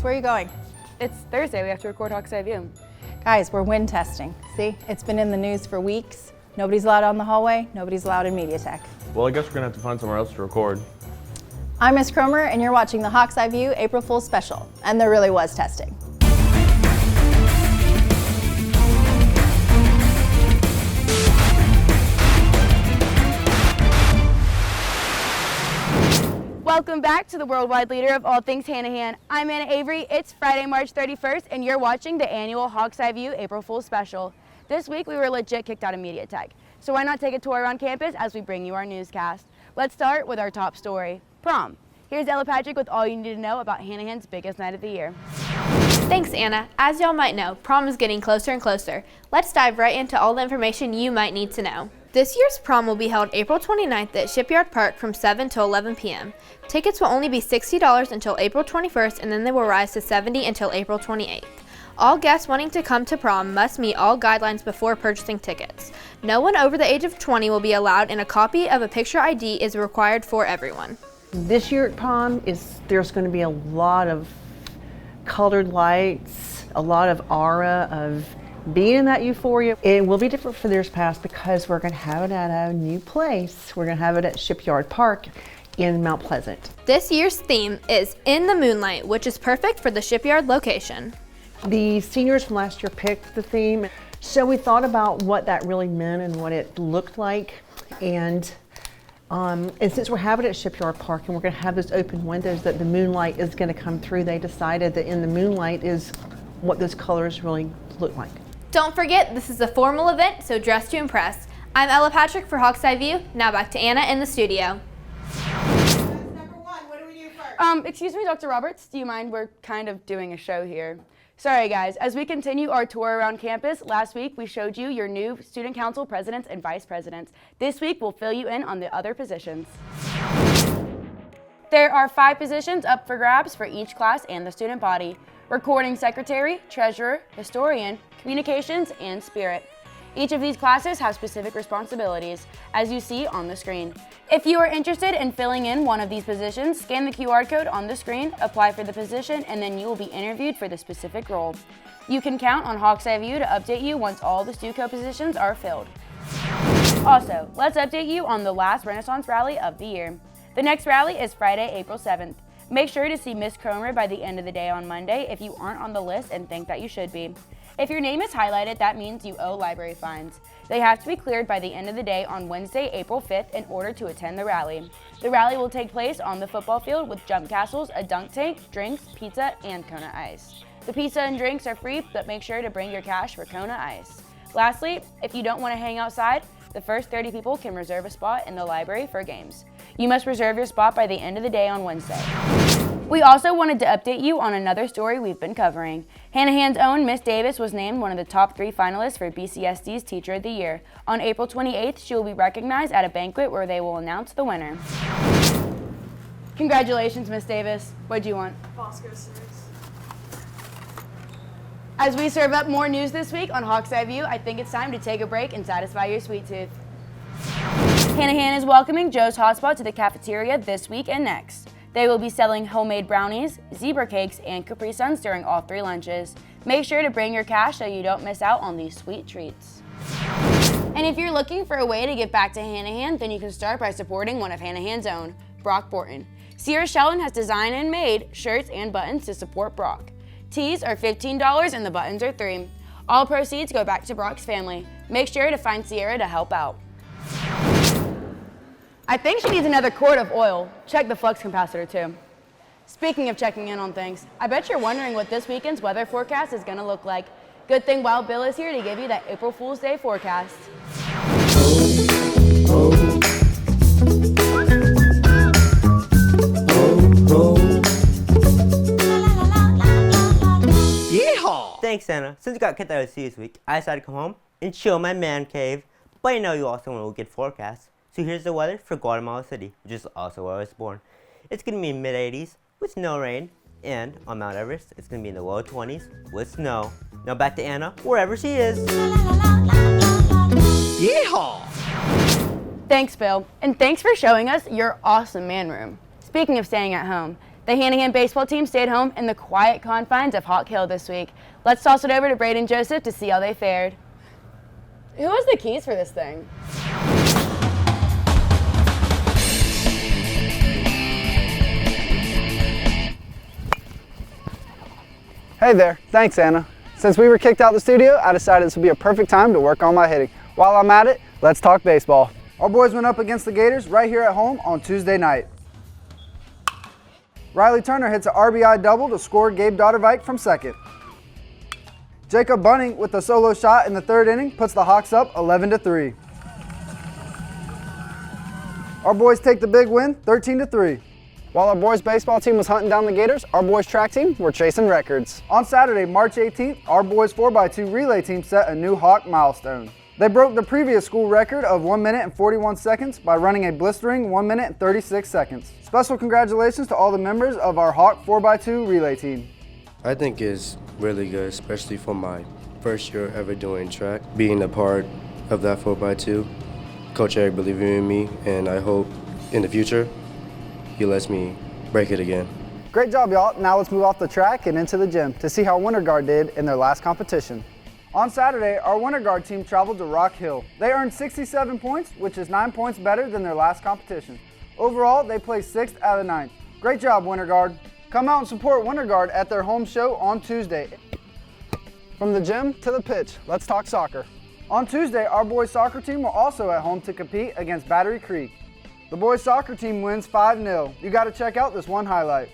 Guys, where are you going? It's Thursday, we have to record Hawks Eye View. Guys, we're wind testing. See, it's been in the news for weeks. Nobody's allowed on the hallway, nobody's allowed in Media Tech. Well, I guess we're gonna have to find somewhere else to record. I'm Miss Cromer, and you're watching the Hawks Eye View April Fool's Special. And there really was testing. Welcome back to the worldwide leader of all things Hanahan. I'm Anna Avery. It's Friday, March 31st, and you're watching the annual Hawks Eye View April Fool's Special. This week, we were legit kicked out of Media Tech. So why not take a tour around campus as we bring you our newscast? Let's start with our top story, prom. Here's Ella Patrick with all you need to know about Hanahan's biggest night of the year. Thanks, Anna. As y'all might know, prom is getting closer and closer. Let's dive right into all the information you might need to know. This year's prom will be held April 29th at Shipyard Park from 7 to 11 p.m. Tickets will only be $60 until April 21st, and then they will rise to $70 until April 28th. All guests wanting to come to prom must meet all guidelines before purchasing tickets. No one over the age of 20 will be allowed, and a copy of a picture ID is required for everyone. This year at prom, there's going to be a lot of colored lights, a lot of aura of being in that euphoria. It will be different for years past because we're going to have it at a new place. We're going to have it at Shipyard Park in Mount Pleasant. This year's theme is In the Moonlight, which is perfect for the Shipyard location. The seniors from last year picked the theme, so we thought about what that really meant and what it looked like. And since we're having it at Shipyard Park and we're going to have those open windows that the moonlight is going to come through, they decided that In the Moonlight is what those colors really look like. Don't forget, this is a formal event, so dress to impress. I'm Ella Patrick for Hawks Eye View. Now back to Anna in the studio. Number one, what do we do first? Excuse me, Dr. Roberts, do you mind? We're kind of doing a show here. Sorry guys, as we continue our tour around campus, last week we showed you your new student council presidents and vice presidents. This week we'll fill you in on the other positions. There are 5 positions up for grabs for each class and the student body: recording secretary, treasurer, historian, communications, and spirit. Each of these classes have specific responsibilities, as you see on the screen. If you are interested in filling in one of these positions, scan the QR code on the screen, apply for the position, and then you will be interviewed for the specific role. You can count on Hawks Eye View to update you once all the StuCo positions are filled. Also, let's update you on the last Renaissance Rally of the year. The next rally is Friday, April 7th. Make sure to see Miss Cromer by the end of the day on Monday if you aren't on the list and think that you should be. If your name is highlighted, that means you owe library fines. They have to be cleared by the end of the day on Wednesday, April 5th in order to attend the rally. The rally will take place on the football field with jump castles, a dunk tank, drinks, pizza, and Kona Ice. The pizza and drinks are free, but make sure to bring your cash for Kona Ice. Lastly, if you don't want to hang outside, the first 30 people can reserve a spot in the library for games. You must reserve your spot by the end of the day on Wednesday. We also wanted to update you on another story we've been covering. Hanahan's own Miss Davis was named one of the top 3 finalists for BCSD's Teacher of the Year. On April 28th, she will be recognized at a banquet where they will announce the winner. Congratulations, Miss Davis. What'd you want? Bosco series. As we serve up more news this week on Hawks Eye View, I think it's time to take a break and satisfy your sweet tooth. Hanahan is welcoming Joe's Hotspot to the cafeteria this week and next. They will be selling homemade brownies, zebra cakes, and Capri Suns during all 3 lunches. Make sure to bring your cash so you don't miss out on these sweet treats. And if you're looking for a way to give back to Hanahan, then you can start by supporting one of Hanahan's own, Brock Borton. Sierra Sheldon has designed and made shirts and buttons to support Brock. Tees are $15 and the buttons are $3. All proceeds go back to Brock's family. Make sure to find Sierra to help out. I think she needs another quart of oil. Check the flux capacitor too. Speaking of checking in on things, I bet you're wondering what this weekend's weather forecast is gonna look like. Good thing Wild Bill is here to give you that April Fool's Day forecast. Yeehaw! Thanks, Anna. Since you got kicked out of sea this week, I decided to come home and chill my man cave. But I know you also want to get forecasts. So here's the weather for Guatemala City, which is also where I was born. It's going to be mid-80s with no rain, and on Mount Everest, it's going to be in the low 20s with snow. Now back to Anna, wherever she is. Yeehaw! Thanks, Bill, and thanks for showing us your awesome man room. Speaking of staying at home, The Hanahan baseball team stayed home in the quiet confines of Hawk Hill this week. Let's toss it over to Braden Joseph to see how they fared. Who has the keys for this thing? Hey there, thanks Anna. Since we were kicked out of the studio, I decided this would be a perfect time to work on my hitting. While I'm at it, let's talk baseball. Our boys went up against the Gators right here at home on Tuesday night. Riley Turner hits an RBI double to score Gabe Dottervike from second. Jacob Bunning with a solo shot in the third inning puts the Hawks up 11-3. Our boys take the big win, 13-3. While our boys baseball team was hunting down the Gators, our boys track team were chasing records. On Saturday, March 18th, our boys 4x2 relay team set a new Hawk milestone. They broke the previous school record of 1 minute and 41 seconds by running a blistering 1 minute and 36 seconds. Special congratulations to all the members of our Hawk 4x2 relay team. I think it's really good, especially for my first year ever doing track. Being a part of that 4x2, Coach Eric believing in me, and I hope in the future he lets me break it again. Great job, y'all. Now let's move off the track and into the gym to see how Winter Guard did in their last competition. On Saturday, our Winter Guard team traveled to Rock Hill. They earned 67 points, which is 9 points better than their last competition. Overall, they placed 6th out of 9. Great job, Winter Guard. Come out and support Winter Guard at their home show on Tuesday. From the gym to the pitch, let's talk soccer. On Tuesday, our boys soccer team were also at home to compete against Battery Creek. The boys soccer team wins 5-0. You got to check out this one highlight.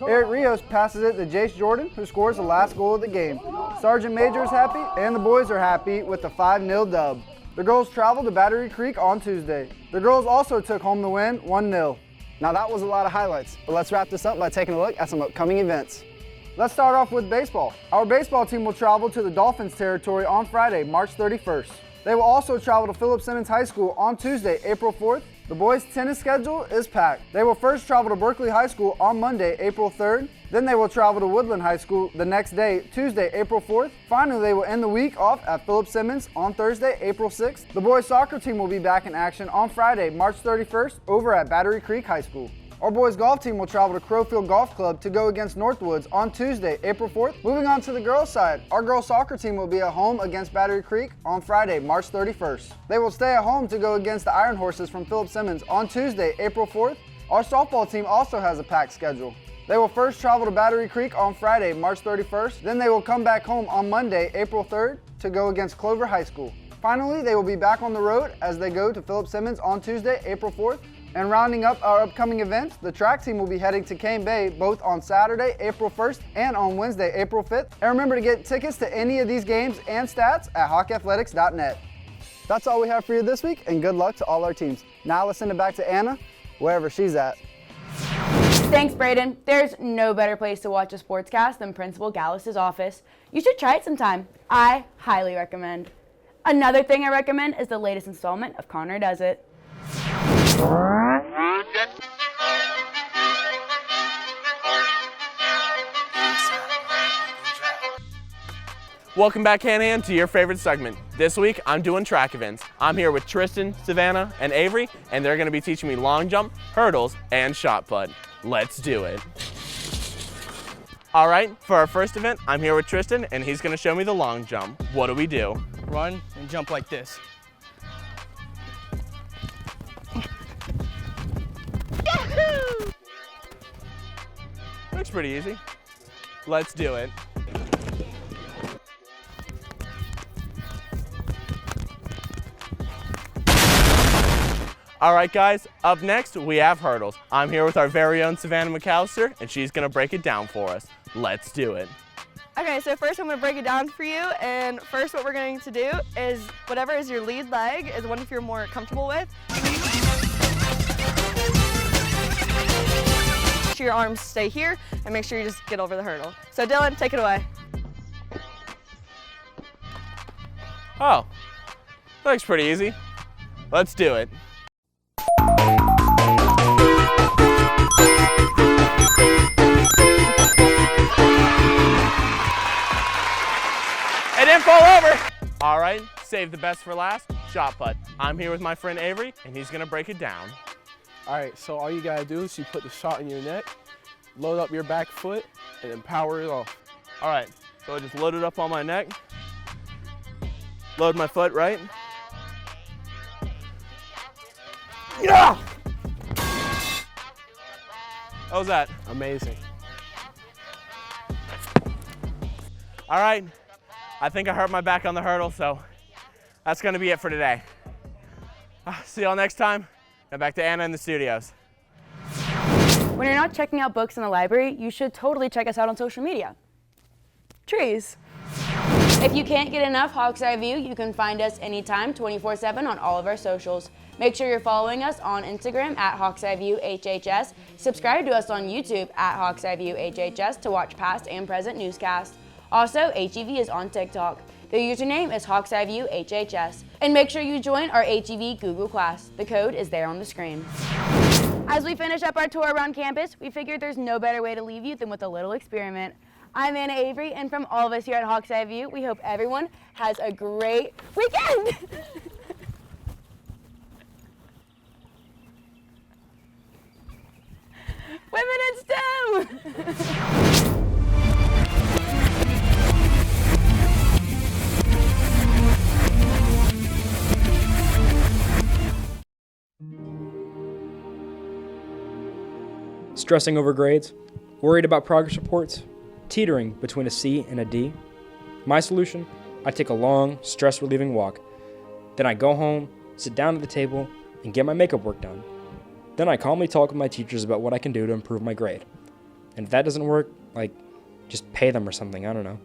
Eric Rios passes it to Jace Jordan, who scores the last goal of the game. Sergeant Major is happy, and the boys are happy with the 5-0 dub. The girls traveled to Battery Creek on Tuesday. The girls also took home the win, 1-0. Now that was a lot of highlights, but let's wrap this up by taking a look at some upcoming events. Let's start off with baseball. Our baseball team will travel to the Dolphins territory on Friday, March 31st. They will also travel to Philip Simmons High School on Tuesday, April 4th. The boys' tennis schedule is packed. They will first travel to Berkeley High School on Monday, April 3rd. Then they will travel to Woodland High School the next day, Tuesday, April 4th. Finally, they will end the week off at Philip Simmons on Thursday, April 6th. The boys' soccer team will be back in action on Friday, March 31st, over at Battery Creek High School. Our boys' golf team will travel to Crowfield Golf Club to go against Northwoods on Tuesday, April 4th. Moving on to the girls' side, our girls' soccer team will be at home against Battery Creek on Friday, March 31st. They will stay at home to go against the Iron Horses from Philip Simmons on Tuesday, April 4th. Our softball team also has a packed schedule. They will first travel to Battery Creek on Friday, March 31st. Then they will come back home on Monday, April 3rd to go against Clover High School. Finally, they will be back on the road as they go to Philip Simmons on Tuesday, April 4th. And rounding up our upcoming events, the track team will be heading to Cane Bay both on Saturday, April 1st and on Wednesday, April 5th. And remember to get tickets to any of these games and stats at hawkathletics.net. That's all we have for you this week, and good luck to all our teams. Now let's send it back to Anna, wherever she's at. Thanks, Braden. There's no better place to watch a sportscast than Principal Gallus's office. You should try it sometime. I highly recommend. Another thing I recommend is the latest installment of Conor Does It. Welcome back, Hanahan, to your favorite segment. This week, I'm doing track events. I'm here with Tristan, Savannah, and Avery, and they're going to be teaching me long jump, hurdles, and shot put. Let's do it. All right, for our first event, I'm here with Tristan, and he's going to show me the long jump. What do we do? Run and jump like this. Looks pretty easy. Let's do it. All right, guys, up next, we have hurdles. I'm here with our very own Savannah McAllister, and she's gonna break it down for us. Let's do it. Okay, so first I'm going to break it down for you, and first what we're going to do is whatever is your lead leg is one if you're more comfortable with. Make sure your arms stay here, and make sure you just get over the hurdle. So Dylan, take it away. Oh, looks pretty easy. Let's do it. It didn't fall over. All right, save the best for last, shot put. I'm here with my friend Avery, and he's gonna break it down. All right, so all you gotta do is you put the shot in your net, load up your back foot and then power it off. All right, so I just load it up on my neck. Load my foot, right? Yeah! How was that? Amazing. All right, I think I hurt my back on the hurdle, so that's gonna be it for today. See y'all next time. Now back to Anna in the studios. When you're not checking out books in the library, you should totally check us out on social media. Trees. If you can't get enough Hawk's Eye View, you can find us anytime, 24/7 on all of our socials. Make sure you're following us on Instagram at Hawk's Eye View HHS. Subscribe to us on YouTube at Hawk's Eye View HHS to watch past and present newscasts. Also, HEV is on TikTok. The username is Hawk's Eye View HHS. And make sure you join our HEV Google class. The code is there on the screen. As we finish up our tour around campus, we figured there's no better way to leave you than with a little experiment. I'm Anna Avery, and from all of us here at Hawk's Eye View, we hope everyone has a great weekend! Women in STEM! Stressing over grades? Worried about progress reports? Teetering between a C and a D? My solution? I take a long, stress-relieving walk. Then I go home, sit down at the table, and get my makeup work done. Then I calmly talk with my teachers about what I can do to improve my grade. And if that doesn't work, just pay them or something, I don't know.